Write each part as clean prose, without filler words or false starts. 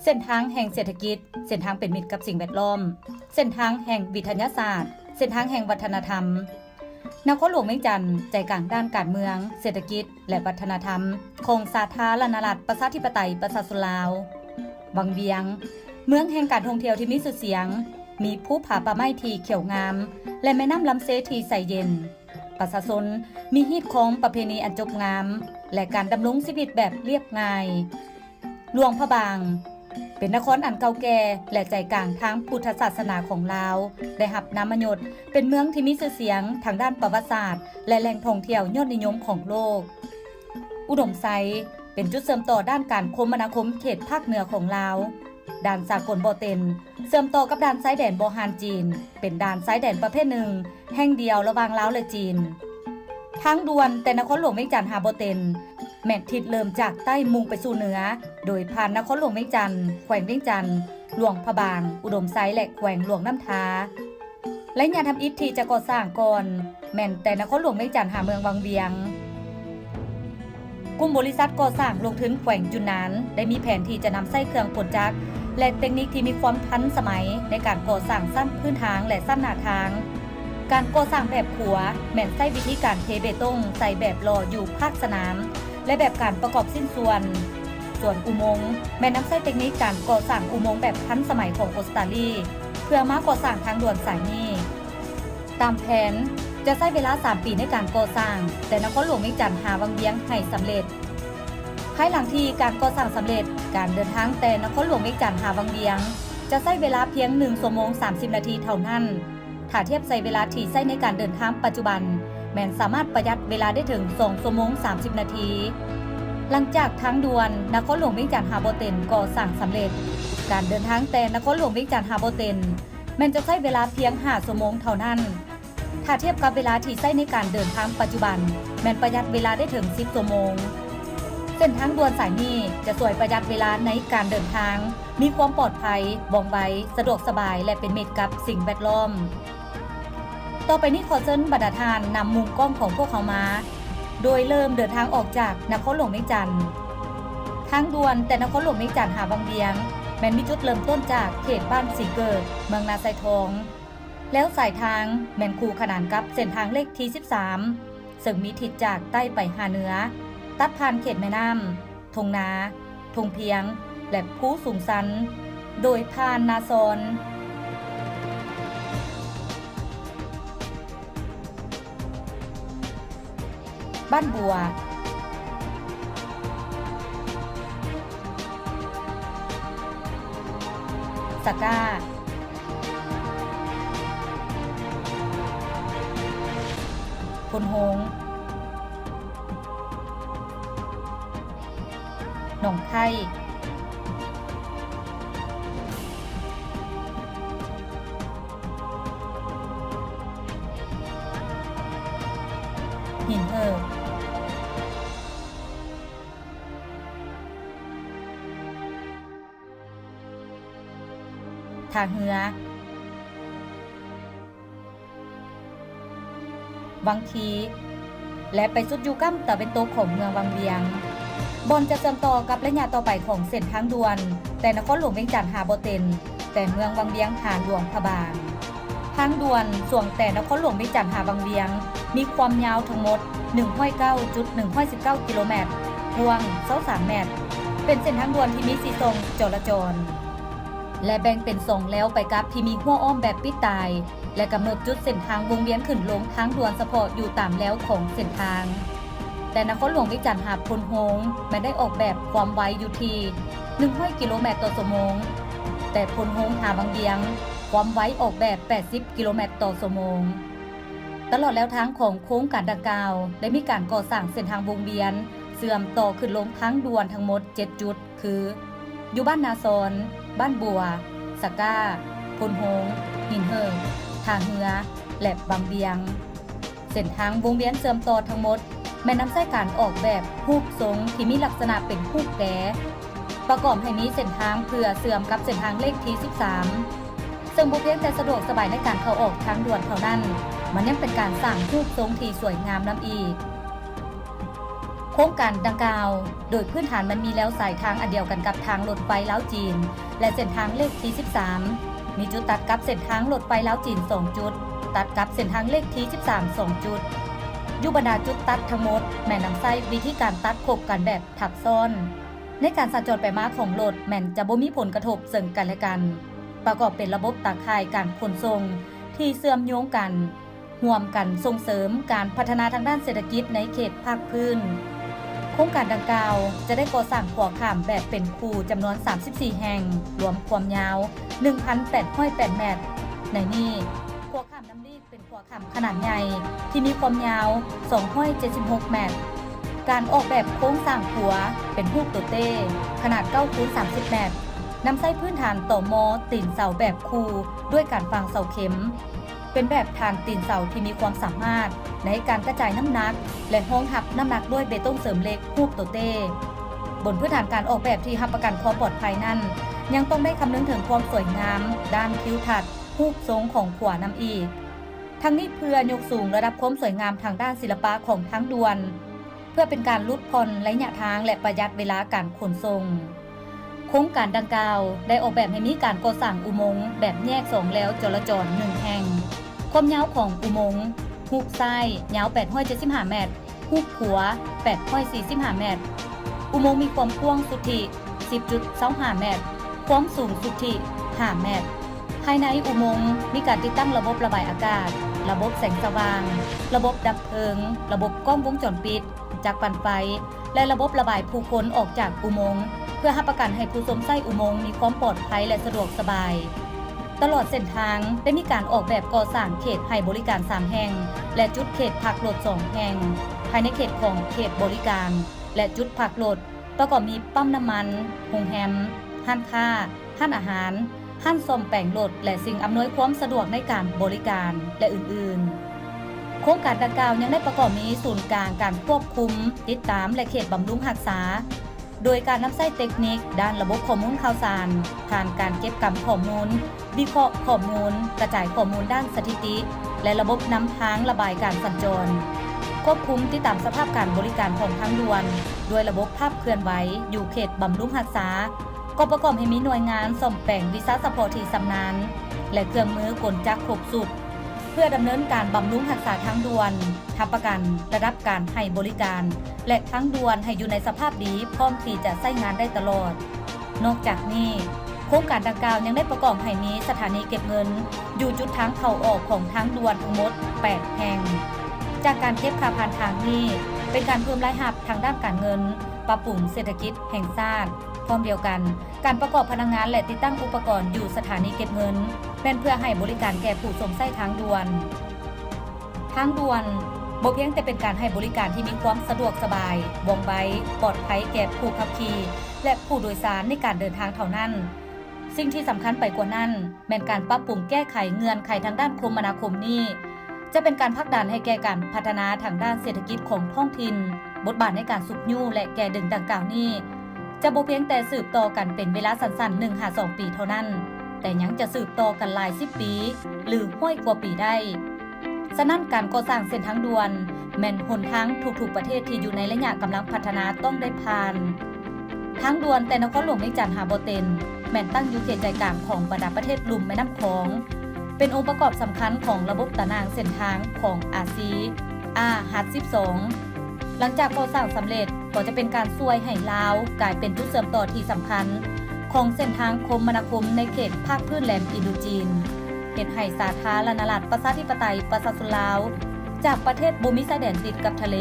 เส้นทางแห่งเศรษฐกิจเส้นทางเป็นมิตรกับสิ่งแวดล้อมเส้นทางแห่งวิทยาศาสตร์เส้นทางแห่งวัฒนธรรมนครหลวงเวียงจันทร์ใจกลางด้านการเมืองเศรษฐกิจและวัฒนธรรมของสาธารณรัฐประชาธิปไตยประชาชนลาววังเวียงเมืองแห่งการท่องเที่ยวที่มีชื่อเสียงมีภูผาป่าไม้ที่เขียวงามและแม่น้ำลำเซที่ใสเย็นประชาชนมีฮีตของประเพณีอันจบงามและการดำรงชีวิตแบบเรียบง่ายหลวงพระบางเป็นนครอันเก่าแก่และใจกลางทางพุทธศาสนาของลาวได้รับนามยศเป็นเมืองที่มีชื่อเสียงทางด้านประวัติศาสตร์และแหล่งท่องเที่ยวยอดนิยมของโลกอุดมไซเป็นจุดเสริมต่อด้านการคมนาคมเขตภาคเหนือของลาวด่านสากลบ่อเต็นเสริมต่อกับด่านซ้ายแดนบ่อฮานจีนเป็นด่านซ้ายแดนประเภทหนึ่งแห่งเดียวระหว่างลาวและจีนทางด่วนแต่นครหลวงเวียงจันทร์หาบ่อเต็นแม่นทิศเริ่มจากใต้มุ่งไปสู่เหนือโดยผ่านนครหลวงเวียงจันทร์แขวงเวียงจันทร์หลวงพระบางอุดมไซและแขวงหลวงน้ำทาและงานทำอิฐที่จะก่อสร้างก่อนแม่นแต่นครหลวงเวียงจันทร์หาเมืองวังเวียงกลุ่มบริษัทก่อสร้างลงทุนแขวงจุนนานได้มีแผนที่จะนำไส้เครื่องกลจักรและเทคนิคที่มีความทันสมัยในการก่อสร้างสั้นพื้นทางและสั้นหน้าทางการก่อสร้างแบบขัวแม่นใช้วิธีการเทเบตงใส่แบบรออยู่ภาคสนามและแบบการประกอบสิ้นส่วนอุโมงค์แม่นำใช้เทคนิคการก่อสร้างอุโมงค์แบบทันสมัยของออสเตรเลียเพื่อมาก่อสร้างทางด่วนสายนี้ตามแผนจะใช้เวลา3 ปีในการก่อสร้างแต่นครหลวงเวียงจันทร์หาวังเวียงให้สำเร็จภายหลังที่การก่อสร้างสำเร็จการเดินทางแต่นครหลวงเวียงจันทร์หาวังเวียงจะใช้เวลาเพียง1 ชั่วโมง 30 นาทีเท่านั้นถ้าเทียบใช้เวลาที่ใช้ในการเดินทางปัจจุบันแม้นสามารถประหยัดเวลาได้ถึง2 ชั่วโมง 30 นาทีหลังจากทางด่วนนครหลวงเวียงจันทร์หาบ่อเต็นก่อสร้างสำเร็จการเดินทางแต่นครหลวงเวียงจันทร์หาบ่อเต็นแม้นจะใช้เวลาเพียง5 ชั่วโมงเท่านั้นถ้าเทียบกับเวลาที่ใช้ในการเดินทางปัจจุบันแม้นประหยัดเวลาได้ถึง10 ชั่วโมงเส้นทางด่วนสายนี้จะช่วยประหยัดเวลาในการเดินทางมีความปลอดภัยว่องไวสะดวกสบายและเป็นมิตรกับสิ่งแวดล้อมต่อไปนี้ขอเชิญบรรดาทานนำมุมกล้องของพวกเขามาโดยเริ่มเดินทางออกจากนครหลวงเวียงจันทร์ทางด่วนแต่นครหลวงเวียงจันทร์หาวังเวียงแม้นมีจุดเริ่มต้นจากเขตบ้านสีเกิดเมืองนาไซทองแล้วสายทางแม่นคู่ขนานกับเส้นทางเลขที่13ซึ่งมีทิศจากใต้ไปหาเหนือตัดผ่านเขตแม่น้ำทงนาทงเพียงและภูสูงสันโดยผ่านนาซอนบ้านบัวสะก้าพลโฮงหนองไข่หินเหิบทางเหือวังทีและไปสุดอยู่กั้มตะเป็นโตของเมืองวังเวียงบอนจะเชื่อมต่อกับระยะต่อไปของเส้นทางด่วนแต่นครหลวงเวียงจันทร์หาบ่อเต็นแต่เมืองวังเวียงหาหลวงพระบางทางด่วนส่วนแต่นครหลวงเวียงจันทร์หาวังเวียงมีความยาวทั้งหมด 109.119 กิโลเมตรกว้าง23 เมตรเป็นเส้นทางด่วนที่มี4 ช่องจราจรและแบ่งเป็น2แล้วไปกับที่มีหัวอ้อมแบบปิดตายและกำหนดจุดเส้นทางวงเวียนขึ้นลงทางด่วนเฉพาะอยู่ตามแล้วของเส้นทางแต่นครหลวงเวียงจันทร์หาพลโฮงไม่ได้ออกแบบความไวอยู่ที่100 กิโลเมตรต่อชั่วโมงแต่พลโฮงหาวังเวียงความไวออกแบบ80 กิโลเมตรต่อชั่วโมงตลอดแล้วทางของโค้งการดังกล่าวได้มีการก่อสร้างเส้นทางวงเวียนเชื่อมต่อขึ้นลงทางด่วนทั้งหมด7 จุดคืออยู่บ้านนาซอนบ้านบัวสะก้าพลโฮงหินเหิงทางเหือและบางเบียงเส้นทางวงเวียนเชื่อมต่อทั้งหมดแม่นำใช้การออกแบบรูปทรงที่มีลักษณะเป็นรูปแกประกอบให้มีเส้นทางเพื่อเชื่อมกับเส้นทางเลขที่13ซึ่งบ่เพียงแต่สะดวกสบายในการเข้าออกทางด่วนเท่านั้นมันยังเป็นการสร้างรูปทรงที่สวยงามนำอีก โครงการดังกล่าวโดยพื้นฐานมันมีแล้วสายทางอันเดียวกันกับทางรถไฟลาวจีนและเส้นทางเลขที่13มีจุดตัดกับเส้นทางรถไฟลาวจีน2จุดตัดกับเส้นทางเลขที่13 2จุดอยู่บรรดาจุดตัดทั้งหมดแม่นำใช้วิธีการตัดคบกันแบบทับซ้อนในการสัญจรไปมาของรถแม่นจะบ่มีผลกระทบซึ่งกันและกันประกอบเป็นระบบตาข่ายการขนส่งที่เชื่อมโยงกันร่วมกันส่งเสริมการพัฒนาทางด้านเศรษฐกิจในเขตภาคพื้นโครงการดังกล่าวจะได้ก่อสร้างขัวข้ามแบบเป็นคูจำนวน34แห่งรวมความยาว 1,808 เมตรในนี้ขัวข้ามน้ำรีเป็นขัวข้ามขนาดใหญ่ที่มีความยาว276 เมตรการออกแบบโครงสร้างขัวเป็นรูปตัวเต้ขนาด9x30 เมตรนำใช้พื้นฐานต่อมอตีนเสาแบบคูด้วยการฝังเสาเข็มเป็นแบบฐานตีนเสาที่มีความสามารถในการกระจายน้ำหนักและห้องทับน้ำหนักด้วยเบตงเสริมเหล็กรูปตัวเต้บนพื้นฐานการออกแบบที่รับประกันความปลอดภัยนั้นยังต้องได้คำนึงถึงความสวยงามด้านทิวทัศน์รูปทรงของขวานำอีกทั้งนี้เพื่อยกสูงระดับความสวยงามทางด้านศิลปะของทางด่วนเพื่อเป็นการลดผ่อนระยะทางและประหยัดเวลาการขนส่งโครงการดังกล่าวได้ออกแบบให้มีการก่อสร้างอุโมงค์แบบแยก2แล้วจราจร1แห่งความยาวของอุโมงค์ฮูกซ้ายยาว875 เมตรฮูกขวา845 เมตรอุโมงค์มีความกว้างสุทธิ 10.25 เมตรความสูงสุทธิ5 เมตรภายในอุโมงค์มีการติดตั้งระบบระบายอากาศระบบแสงสว่างระบบดับเพลิงระบบกล้องวงจรปิดจักรปั่นไฟและระบบระบายผู้คนออกจากอุโมงค์เพื่อรับประกันให้ผู้สวมใส่อุโมงค์มีความปลอดภัยและสะดวกสบายตลอดเส้นทางได้มีการออกแบบก่อสร้างเขตให้บริการ3แห่งและจุดเขตพักรถ2แห่งภายในเขตของเขตบริการและจุดพักรถประกอบมีปั๊มน้ำมันโรงแรมห้างค้าห้านอาหารห้านซ่อมแต่งรถและสิ่งอำนวยความสะดวกในการบริการและอื่นๆโครงการดังกล่าวยังได้ประกอบมีศูนย์กลางการควบคุมติดตามและเขตบำรุงรักษาโดยการนำใช้เทคนิคด้านระบบข้อมูลข่าวสารผ่านการเก็บกำข้อมูลวิเคราะห์ข้อมูลกระจายข้อมูลด้านสถิติและระบบนำทางระบายการสัญจรควบคุมติดตามสภาพการบริการของทางด่วนด้วยระบบภาพเคลื่อนไหวอยู่เขตบำรุงรักษาก็ประกอบให้มีหน่วยงานซ่อมแปลงวิศวกรที่ชำนาญและเครื่องมือกลจักรครบสุดเพื่อดำเนินการบำรุงรักษาทางด่วนทับประกันระดับการให้บริการและทางด่วนให้อยู่ในสภาพดีพร้อมที่จะใช้งานได้ตลอดนอกจากนี้โครงการดังกล่าวยังได้ประกอบให้มีสถานีเก็บเงินอยู่จุดทางเข้าออกของทางด่วนทั้งหมด8แห่งจากการเก็บค่าผ่านทางนี้เป็นการเพิ่มรายรับทางด้านการเงินปรับปรุงเศรษฐกิจแห่งชาติพร้อมเดียวกันการประกอบพนักงานและติดตั้งอุปกรณ์อยู่สถานีเก็บเงินเป็นเพื่อให้บริการแก่ผู้สวมใส่ทางด่วนบ่เพียงแต่เป็นการให้บริการที่มีความสะดวกสบายว่องไวปลอดภัยแก่ผู้ขับขี่และผู้โดยสารในการเดินทางเท่านั้นสิ่งที่สำคัญไปกว่านั้นแม้นการปรับปรุงแก้ไขเงื่อนไขทางด้านคมนาคมนี้จะเป็นการผลักดันให้แก่การพัฒนาทางด้านเศรษฐกิจของท้องถิ่นบทบาทในการสุกยู่และแก่ดึงดังกล่าวนี้จะบ่เพียงแต่สืบต่อกันเป็นเวลาสั้นๆ 1-2 ปีเท่านั้นแต่ยังจะสืบต่อกันหลาย10ปีหรือห้อยกว่าปีได้ฉะนั้นการก่อสร้างเส้นทางด่วนแม่นหนทางทุกๆประเทศที่อยู่ในระยะกำลังพัฒนาต้องได้ผ่านทางด่วนแต่นครหลวงเวียงจันทน์หาบ่เต็นแม่นตั้งอยู่เขตใจกลางของบรรดาประเทศลุ่มแม่น้ำโขงเป็นองค์ประกอบสำคัญของระบบตารางเส้นทางของอาซี12หลังจากก่อสร้างสำเร็จก็จะเป็นการช่วยให้ลาวกลายเป็นจุดเชื่อมต่อที่สำคัญของเส้นทางคมนาคมในเขตภาคพื้นแหลมอินโดจีนเฮ็ดให้สาธารณรัฐประชาธิปไตยประชาชนลาวจากประเทศบ่มีชายแดนติดกับทะเล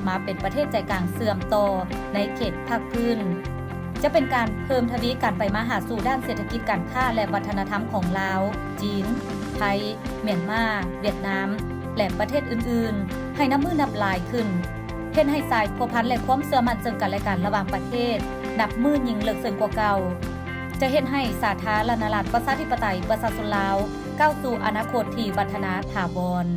มาเป็นประเทศใจกลางเชื่อมต่อในเขตภาคพื้นจะเป็นการเพิ่มทวีการไปมาหาสู่ด้านเศรษฐกิจการค้าและวัฒนธรรมของลาวจีนไทยเมียนมาเวียดนามและประเทศอื่นๆให้น้ำมือนับหลายขึ้นเฮ็ดให้สายพัวพันและความเชื่อมั่นซึ่งกันและกันระหว่างประเทศนับมือยิ่งเลิกซึ่งกว่าเก่าจะเฮ็ดให้สาธารณรัฐประชาธิปไตยประชาชนลาวก้าวสู่อนาคตที่วัฒนาถาวร